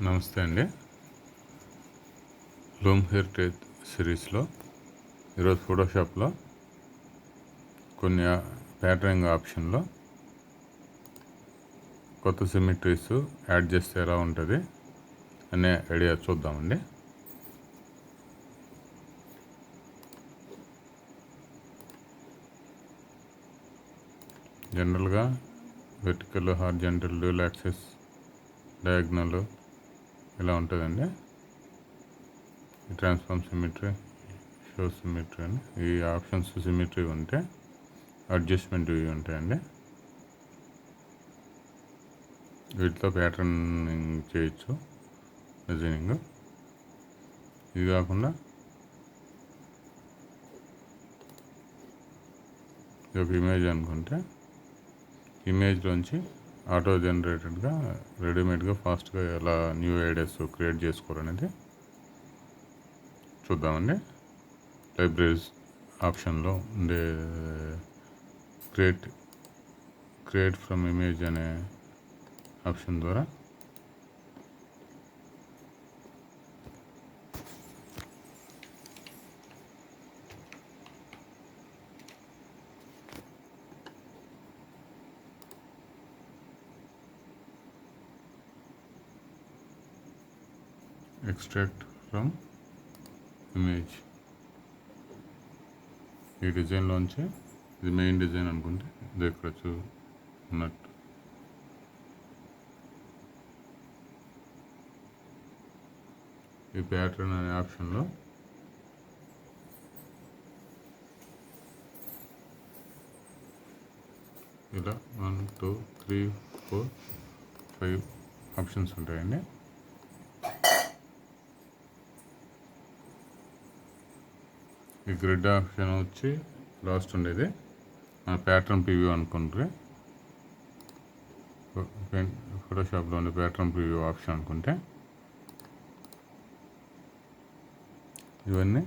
నమస్తే అండి. Loom heritage సిరీస్లో ఈరోజు ఫోటోషాప్లో కొన్ని ప్యాటర్నింగ్ ఆప్షన్లో కొత్త సిమెట్రీస్ యాడ్ చేస్తే ఎలా ఉంటుంది అనే ఐడియా చూద్దామండి. జనరల్గా vertical, horizontal, dual axis, diagonal ఇలా ఉంటుందండి. ట్రాన్స్ఫార్మ్ సిమెట్రీ, షో సిమెట్రీ అని ఈ ఆప్షన్స్ సిమెట్రీ ఉంటే అడ్జస్ట్మెంట్ ఇవి ఉంటాయండి. వీటితో ప్యాటర్నింగ్ చేయొచ్చు, డిజైనింగ్. ఇది కాకుండా ఇది ఒక ఇమేజ్ అనుకుంటే ఇమేజ్లోంచి ఆటో జనరేటెడ్గా రెడీమేడ్గా ఫాస్ట్గా ఎలా న్యూ ఐడియాస్ క్రియేట్ చేసుకోవాలనేది చూద్దామండి. లైబ్రరీస్ ఆప్షన్లో ఉండే క్రియేట్ ఫ్రమ్ ఇమేజ్ అనే ఆప్షన్ ద్వారా ఎక్స్ట్రాక్ట్ ఫ్రమ్ ఇమేజ్, ఈ డిజైన్లోంచి ఇది మెయిన్ డిజైన్ అనుకుంటే ఇది ఇక్కడ ఉన్నట్టు ఈ ప్యాటర్న్ అనే ఆప్షన్లో ఇలా 1 2 3 4 5 ఆప్షన్స్ ఉంటాయండి. ఈ గ్రిడ్ ఆప్షన్ వచ్చి లాస్ట్ ఉండేది మన ప్యాటర్న్ ప్రివ్యూ అనుకుంటే, ఫోటోషాప్లో ఉండే ప్యాటర్న్ ప్రివ్యూ ఆప్షన్ అనుకుంటే ఇవన్నీ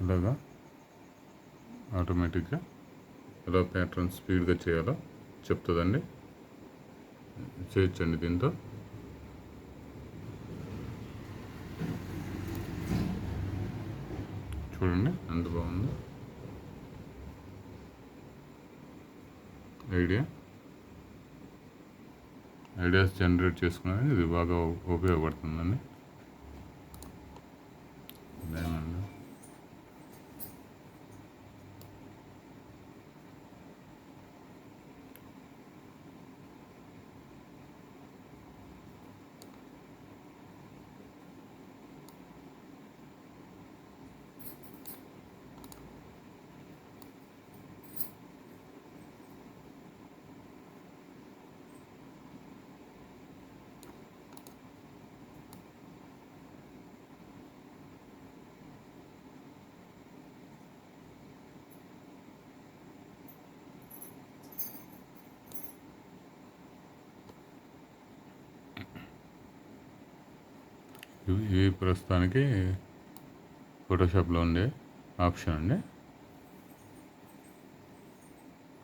ఇలాగా ఆటోమేటిక్గా ఎలా ప్యాటర్న్ స్పీడ్గా చేయాలో చెప్తుందండి. చేయొచ్చండి దీంతో. చూడండి ఎంత బాగుందో ఐడియాస్ జనరేట్ చేసుకునేది ఇది బాగా ఉపయోగపడుతుందండి. ఇవి ప్రస్తుతానికి ఫోటోషాప్లో ఉండే ఆప్షన్ అండి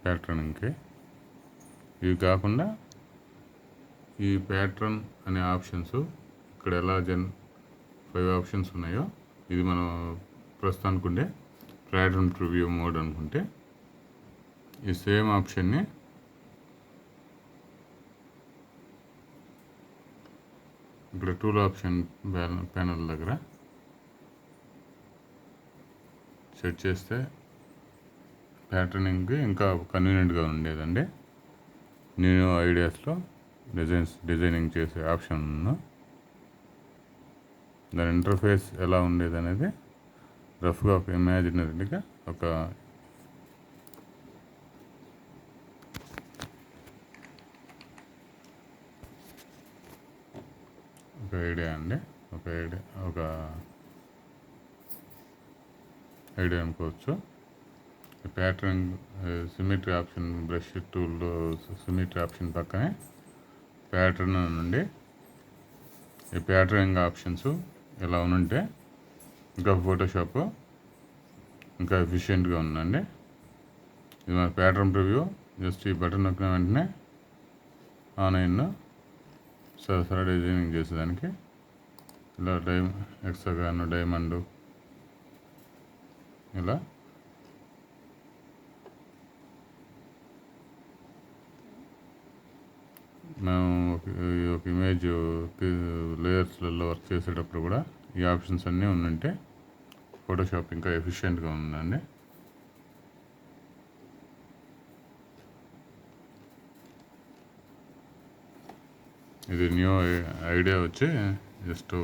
ప్యాటర్నింగ్కి. ఇవి కాకుండా ఈ ప్యాటర్న్ అనే ఆప్షన్స్ ఇక్కడ ఎలా 5 ఆప్షన్స్ ఉన్నాయో ఇది మనం ప్రస్తుతానికి ఉండే ప్యాటర్న్ ప్రివ్యూ మోడ్ అనుకుంటే ఈ సేమ్ ఆప్షన్ని ఇక్కడ టూల్ ఆప్షన్ ప్యానల్ దగ్గర సెట్ చేస్తే ప్యాటర్నింగ్కి ఇంకా కన్వీనియంట్గా ఉండేదండి. న్యూ ఐడియాస్లో డిజైనింగ్ చేసే ఆప్షన్ దాని ఇంటర్ఫేస్ ఎలా ఉండేది అనేది రఫ్గా ఒక ఇమాజినరీగా ఒక ఐడియా అనుకోవచ్చు. ప్యాటర్న్ సిమెట్రీ ఆప్షన్ బ్రష్ టూల్లో సిమెట్రీ ఆప్షన్ పక్కనే ప్యాటర్న్ నుండి ఈ ప్యాటర్నింగ్ ఆప్షన్స్ ఇలా ఉంటే ఇంకా ఫోటోషాప్ ఇంకా ఎఫిషియెంట్గా ఉందండి. ఇది మన ప్యాటర్న్ ప్రివ్యూ. జస్ట్ ఈ బటన్ నొక్కిన వెంటనే ఆన్ అయిందో సరసరా డిజైనింగ్ చేసేదానికి ఇలా హెక్సాగాన్, డైమండ్ ఇలా మేము ఒక ఇమేజ్ లేయర్స్లలో వర్క్ చేసేటప్పుడు కూడా ఈ ఆప్షన్స్ అన్నీ ఉంటే ఫోటోషాప్ ఇంకా ఎఫిషియెంట్గా ఉందండి. ఇది న్యూ ఐడియా వచ్చి జస్ట్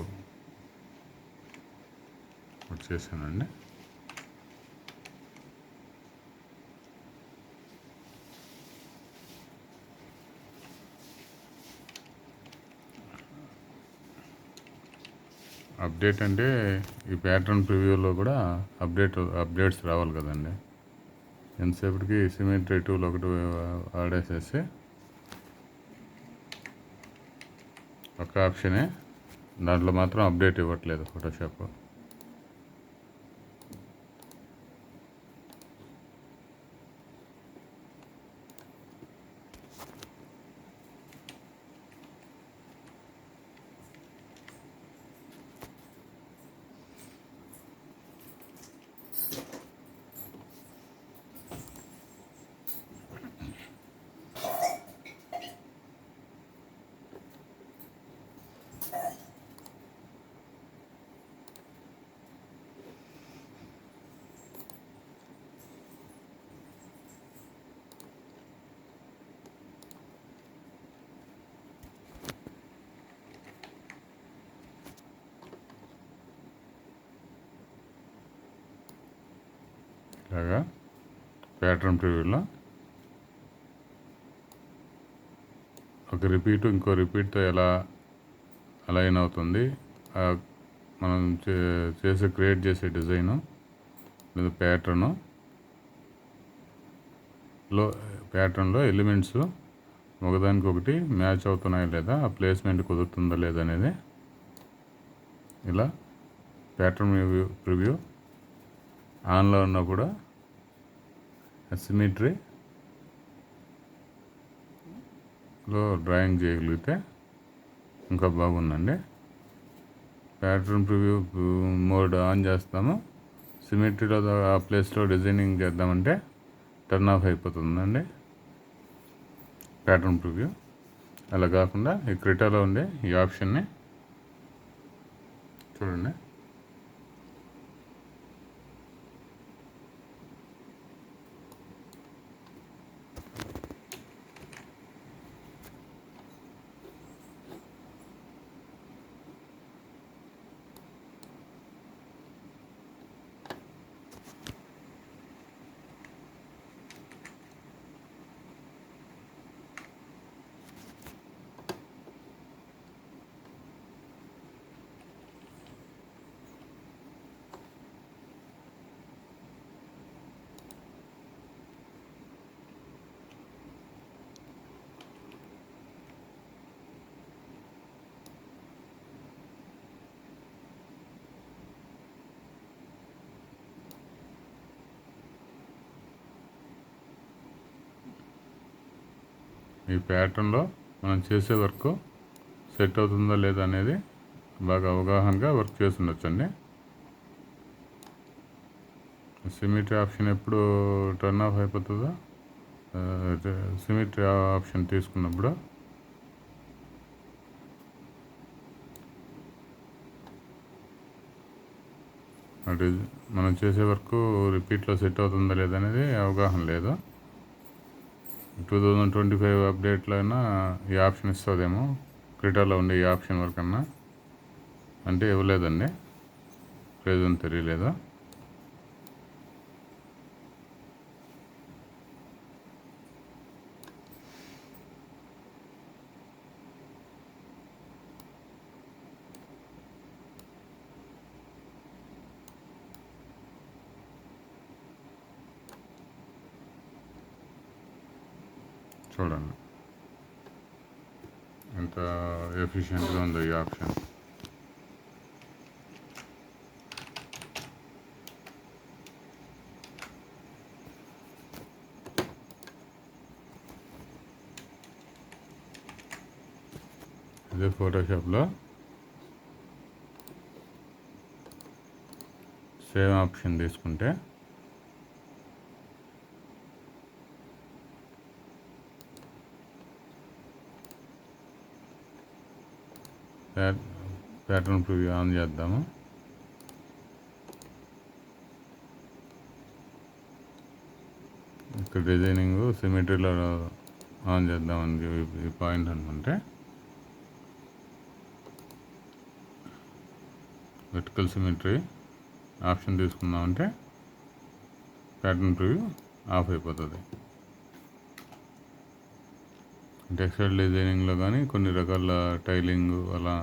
వచ్చేసానండి. అప్డేట్ అంటే ఈ ప్యాటర్న్ ప్రివ్యూలో కూడా అప్డేట్స్ రావాలి కదండి. ఎంతసేపటికి సిమెట్రీ టూల్ ఒకటి ఆడేసేసి ఒక ఆప్షనే, దాంట్లో మాత్రం అప్డేట్ ఇవ్వట్లేదు ఫోటోషాప్. ఇలాగా ప్యాటర్న్ ప్రివ్యూలో ఒక ఇంకో రిపీట్తో ఎలా అలైన్ అవుతుంది, మనం క్రియేట్ చేసే డిజైను లేదా ప్యాటర్న్లో ఎలిమెంట్స్ ఒకదానికొకటి మ్యాచ్ అవుతున్నాయా లేదా, ఆ ప్లేస్మెంట్ కుదురుతుందా లేదా అనేది ఇలా ప్యాటర్న్ ప్రివ్యూ ఆన్లో ఉన్నప్పుడు సిమెట్రీలో డ్రాయింగ్ చేయగలిగితే ఇంకా బాగుందండి. ప్యాటర్న్ ప్రివ్యూ మోడ్ ఆన్ చేస్తాము, సిమెట్రీలో ఆ ప్లేస్లో డిజైనింగ్ చేద్దామంటే టర్న్ ఆఫ్ అయిపోతుందండి ప్యాటర్న్ ప్రివ్యూ. అలా కాకుండా ఈ క్రిటాలో ఉండే ఈ ఆప్షన్ని చూడండి. ఈ ప్యాటర్న్లో మనం చేసే వర్క్ సెట్ అవుతుందా లేదా అనేది బాగా అవగాహనగా వర్క్ చేసి ఉండొచ్చండి. సిమెట్రీ ఆప్షన్ ఎప్పుడు టర్న్ ఆఫ్ అయిపోతుందో, సిమెట్రీ ఆప్షన్ తీసుకున్నప్పుడు అంటే మనం చేసే వర్క్ రిపీట్లో సెట్ అవుతుందా లేదా అనేది అవగాహన లేదు. 2025 అప్డేట్లో అయినా ఈ ఆప్షన్ ఇస్తుందేమో, క్రిటాలో ఉండే ఈ ఆప్షన్ వరకు అన్నా, అంటే ఇవ్వలేదండి, రీజన్ తెలియలేదు. చూడండి ఎంత ఎఫిషియెంట్గా ఉందో ఈ ఆప్షన్. అదే ఫోటోషాప్లో సేవ్ ఆప్షన్ తీసుకుంటే ప్యాటర్న్ ప్రివ్యూ ఆన్ చేద్దాము. ఇక్కడ డిజైనింగ్ సిమెట్రీలో ఆన్ చేద్దామని ఈ పాయింట్ అనుకుంటే వర్టికల్ సిమెట్రీ ఆప్షన్ తీసుకున్నామంటే ప్యాటర్న్ ప్రివ్యూ ఆఫ్ అయిపోతుంది. టెక్స్టైల్ డిజైనింగ్లో కానీ కొన్ని రకాల టైలింగ్ అలా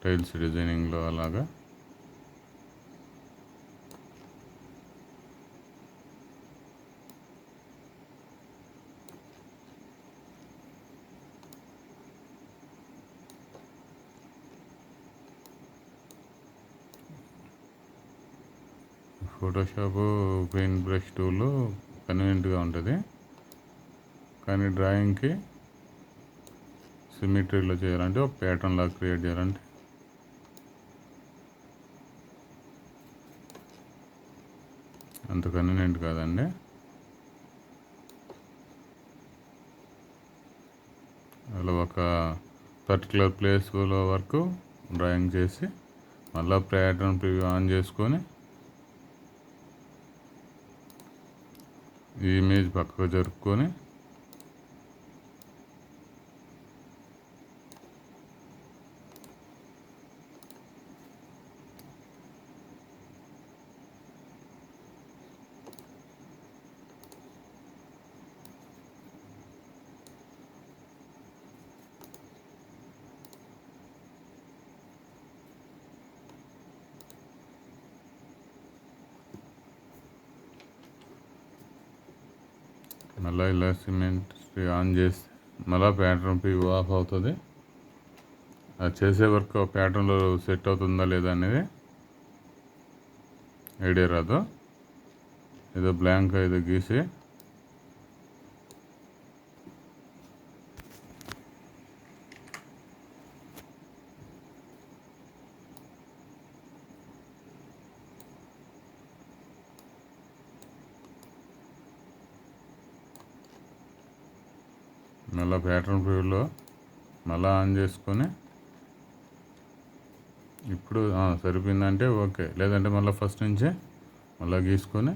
టైల్స్ డిజైనింగ్లో అలాగా ఫోటోషాప్ పెయింట్ బ్రష్ టూల్ కన్వీనియంట్గా ఉంటుంది. కానీ డ్రాయింగ్కి సిమెట్రీలో చేయాలంటే ఒక ప్యాటర్న్ లాగా క్రియేట్ చేయాలంటే అంత కన్వీనియంట్ కాదండి. అలా ఒక పర్టికులర్ ప్లేస్లో వరకు డ్రాయింగ్ చేసి మళ్ళీ ప్యాటర్న్ ప్రివ్యూ ఆన్ చేసుకొని ఈ ఇమేజ్ పక్కకు జరుపుకొని మళ్ళీ ఇలా సిమెంట్ ఆన్ చేస్తే మళ్ళీ ప్యాటర్న్ ప్రివ్యూ ఆఫ్ అవుతుంది. అది చేసే వరకు ఆ ప్యాటర్న్లో సెట్ అవుతుందా లేదా అనేది ఐడియా రాదు. ఏదో బ్లాంక్ ఏదో గీసి మళ్ళీ ప్యాటర్న్ ప్రివ్యూలో మళ్ళీ ఆన్ చేసుకొని ఇప్పుడు సరిపోయిందంటే ఓకే, లేదంటే మళ్ళీ ఫస్ట్ నుంచే మళ్ళీ గీసుకొని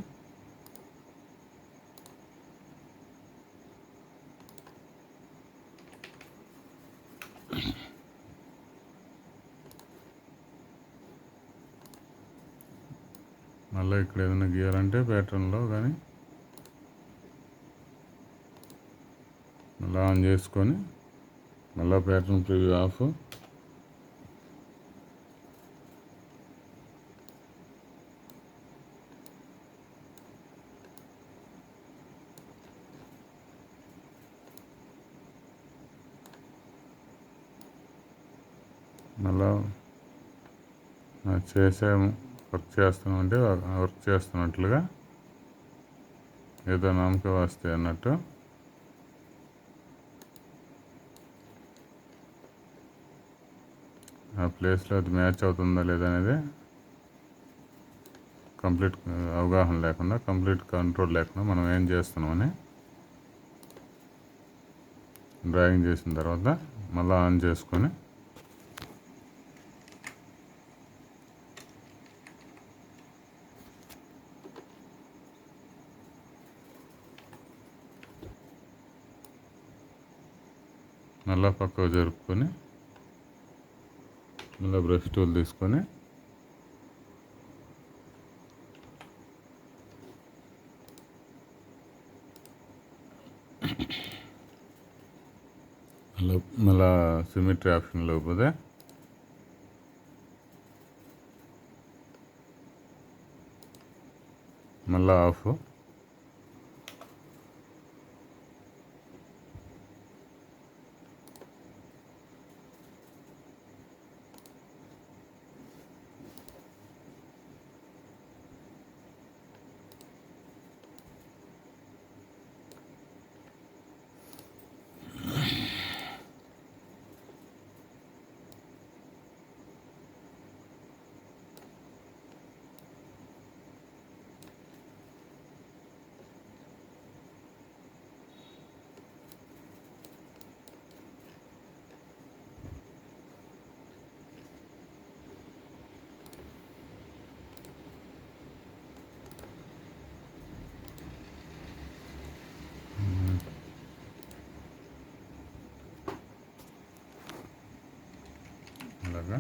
మళ్ళీ ఇక్కడ ఏదైనా గీయాలంటే ప్యాటర్న్లో కానీ మళ్ళీ ఆన్ చేసుకొని మళ్ళీ ప్యాటర్న్ ప్రివ్యూ ఆఫ్. మళ్ళా చేసాము వర్క్ చేస్తున్నామంటే వర్క్ చేస్తున్నట్లుగా ఏదో నామకే వస్తాయి అన్నట్టు ఆ ప్లేస్లో అది మ్యాచ్ అవుతుందా లేదా అనేది కంప్లీట్ అవగాహన లేకుండా, కంప్లీట్ కంట్రోల్ లేకుండా మనం ఏం చేస్తున్నామని డ్రాయింగ్ చేసిన తర్వాత మళ్ళీ ఆన్ చేసుకొని మళ్ళీ పక్కకు జరుపుకొని మళ్ళీ బ్రష్ టూల్ తీసుకొని మళ్ళీ సిమెట్రీ ఆప్షన్లోకి పోతే మళ్ళీ ఆఫ్. ఇలాగా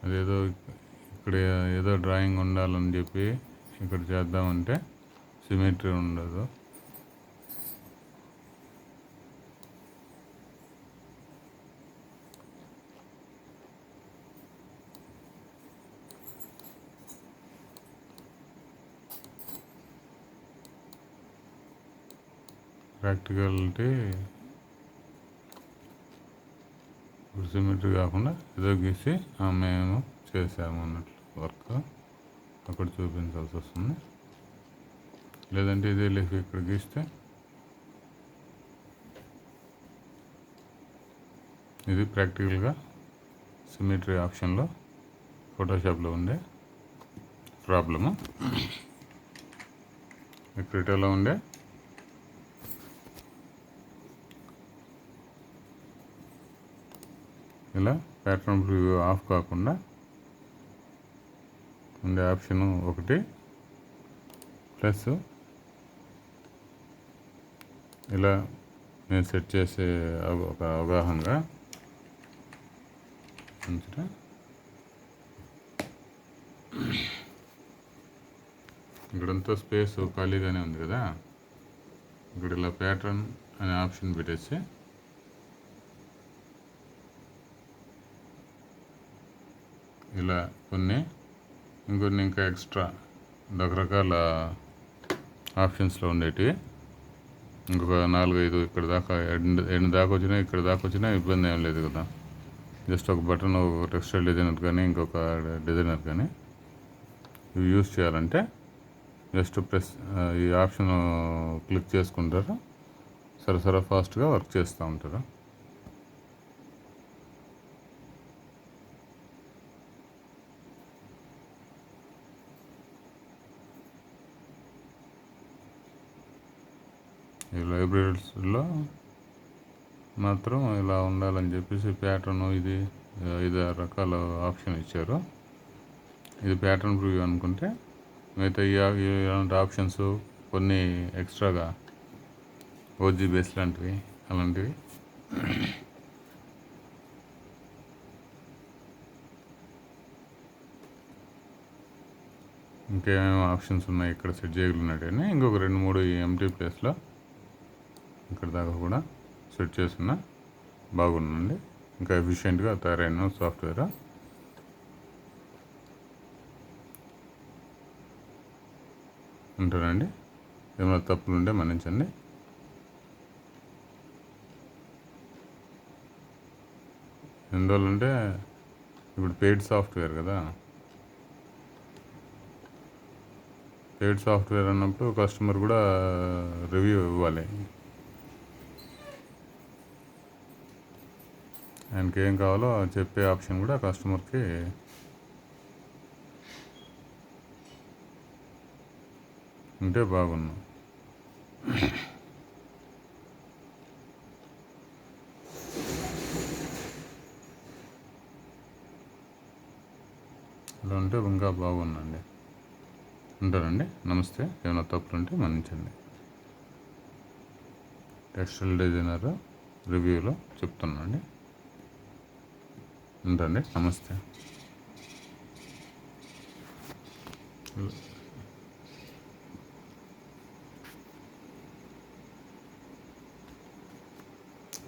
అదేదో ఇక్కడ ఏదో డ్రాయింగ్ ఉండాలని చెప్పి ఇక్కడ చేద్దామంటే సిమెట్రీ ఉండదు. ప్రాక్టికాలిటీ సిమెట్రీ కాకుండా ఏదో గీసి మేము చేసాము అన్నట్లు వర్క్ అక్కడ చూపించాల్సి వస్తుంది. లేదంటే ఇదే లేక ఇక్కడ గీస్తే ఇది ప్రాక్టికల్గా సిమెట్రీ ఆప్షన్లో ఫోటోషాప్లో ఉండే ప్రాబ్లము. క్రిటోలో ఉండే ఇలా ప్యాటర్న్ ప్రివ్యూ ఆఫ్ కాకుండా ఉండే ఆప్షను ఒకటి, ప్లస్ ఇలా నేను సెట్ చేసే ఒక అవగాహనగా ఇక్కడంతా స్పేస్ ఖాళీగానే ఉంది కదా, ఇక్కడ ఇలా ప్యాటర్న్ అనే ఆప్షన్ పెట్టేసి ఇలా ఇంకొన్ని ఇంకా ఎక్స్ట్రా రకరకాల ఆప్షన్స్లో ఉండేటివి ఇంకొక 4-5 ఇక్కడ దాకా ఎండ్ దాకా వచ్చినా ఇక్కడ దాకా వచ్చినా ఇబ్బంది ఏం లేదు కదా. జస్ట్ ఒక బటన్, ఒక టెక్స్టైల్ డిజైనర్ కానీ ఇంకొక డిజైనర్ కానీ ఇవి యూజ్ చేయాలంటే జస్ట్ ఈ ఆప్షన్ క్లిక్ చేసుకుంటారు, సరసర ఫాస్ట్గా వర్క్ చేస్తూ ఉంటారు. ఈ లైబ్రరీస్లో మాత్రం ఇలా ఉండాలని చెప్పేసి ప్యాటర్న్ ఇది 5-6 రకాల ఆప్షన్ ఇచ్చారు. ఇది ప్యాటర్న్ ప్రివ్యూ అనుకుంటే మిగతా ఇలాంటి ఆప్షన్స్ కొన్ని ఎక్స్ట్రాగా ఓజీ బేస్ లాంటివి అలాంటివి ఇంకేమేమి ఆప్షన్స్ ఉన్నాయి ఇక్కడ సెట్ చేయగలిగినట్టయినా ఇంకొక 2-3 ఎంటీ ప్లేస్లో ఇక్కడ దాకా కూడా సెట్ చేసిన బాగుందండి. ఇంకా ఎఫిషియెంట్గా తయారైన సాఫ్ట్వేర్. ఉంటానండి, ఏమైనా తప్పులు ఉంటే మన్నించండి. ఎందువల్లంటే ఇప్పుడు పెయిడ్ సాఫ్ట్వేర్ కదా, పెయిడ్ సాఫ్ట్వేర్ అన్నప్పుడు కస్టమర్ కూడా రివ్యూ ఇవ్వాలి. ఆయనకి ఏం కావాలో చెప్పే ఆప్షన్ కూడా కస్టమర్కి ఉంటే బాగున్నాం. ఇలా ఉంటే ఇంకా బాగుందండి. ఉంటానండి, నమస్తే. ఏమైనా తప్పులు ఉంటే మన్నించండి. టెక్స్టైల్ డిజైనర్ రివ్యూలో చెప్తున్నాండి. ఉండండి, నమస్తే.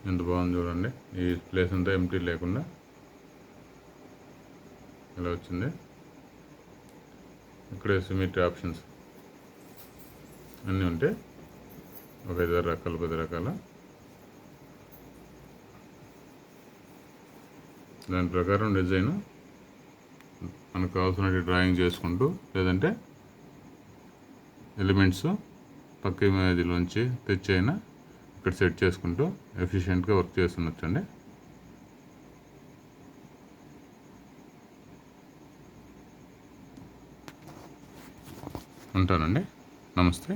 ఎంత బాగుంది చూడండి, ఈ ప్లేస్ అంతా ఎంటీ లేకుండా ఇలా వచ్చింది. ఇక్కడే సిమెట్రీ ఆప్షన్స్ అన్నీ ఉంటాయి, ఒక 5-6 రకాలు 10 రకాల. దాని ప్రకారం డిజైన్ మనకు కావాల్సిన డ్రాయింగ్ చేసుకుంటూ, లేదంటే ఎలిమెంట్స్ పక్క ఇమేజ్లోంచి తెచ్చైనా ఇక్కడ సెట్ చేసుకుంటూ ఎఫిషియెంట్గా వర్క్ చేస్తుండొచ్చండి. ఉంటానండి, నమస్తే.